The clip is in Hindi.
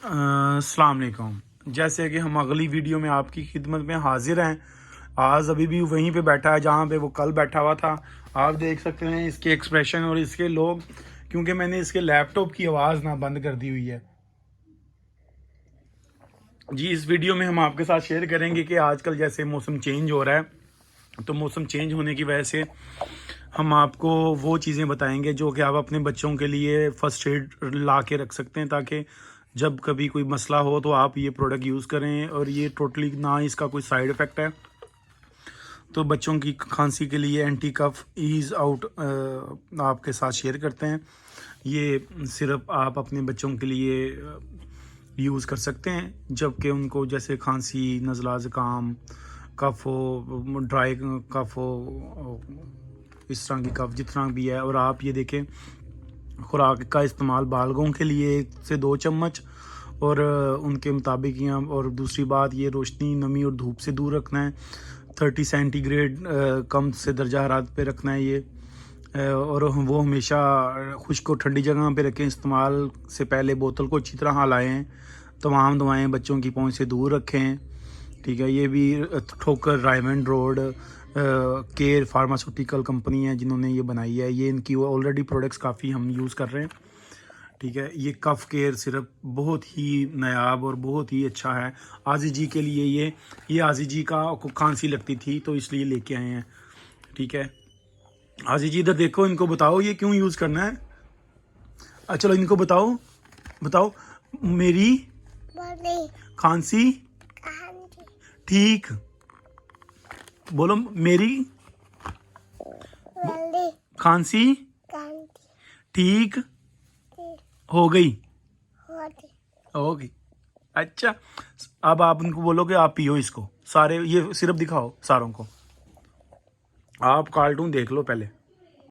अस्सलाम वालेकुम। जैसे कि हम अगली वीडियो में आपकी खिदमत में हाजिर हैं। आज अभी भी वहीं पे बैठा है जहाँ पे वो कल बैठा हुआ था। आप देख सकते हैं इसके एक्सप्रेशन और इसके लोग, क्योंकि मैंने इसके लैपटॉप की आवाज़ ना बंद कर दी हुई है जी। इस वीडियो में हम आपके साथ शेयर करेंगे कि आजकल जैसे मौसम चेंज हो रहा है, तो मौसम चेंज होने की वजह से हम आपको वो चीज़ें बताएंगे जो कि आप अपने बच्चों के लिए फ़र्स्ट एड ला के रख सकते हैं, ताकि जब कभी कोई मसला हो तो आप ये प्रोडक्ट यूज़ करें। और ये टोटली ना इसका कोई साइड इफ़ेक्ट है। तो बच्चों की खांसी के लिए एंटी कफ ईज़ आउट आपके साथ शेयर करते हैं। ये सिर्फ आप अपने बच्चों के लिए यूज़ कर सकते हैं जबकि उनको जैसे खांसी, नज़ला, ज़ुकाम, कफ हो, ड्राई कफ हो, इस तरह की कफ जितना भी है। और आप ये देखें, खुराक का इस्तेमाल बालगों के लिए 1 से 2 चम्मच और उनके मुताबिक ही हम। और दूसरी बात, ये रोशनी, नमी और धूप से दूर रखना है। 30 सेंटीग्रेड कम से दर्जा हरारत पे रखना है ये। और वो हमेशा खुश्क और ठंडी जगह पे रखें। इस्तेमाल से पहले बोतल को अच्छी तरह हिलाएं। तमाम दवाएं बच्चों की पहुंच से दूर रखें, ठीक है। ये भी ठोकर Raymond road care pharmaceutical company है जिन्होंने ये बनाई है। ये इनकी ऑलरेडी प्रोडक्ट्स काफ़ी हम यूज़ कर रहे हैं, ठीक है। ये कफ केयर सिर्फ बहुत ही नायाब और बहुत ही अच्छा है आजी जी के लिए। ये आजी जी को खांसी लगती थी तो इसलिए लेके आए हैं, ठीक है। आजी जी इधर देखो, इनको बताओ ये क्यों यूज़ करना है। चलो इनको बताओ, बताओ मेरी खांसी ठीक, बोलो मेरी खांसी ठीक हो गई, हो गई। अच्छा, अब आप उनको बोलो कि आप पियो इसको सारे, ये सिर्फ दिखाओ सारों को। आप कार्टून देख लो पहले।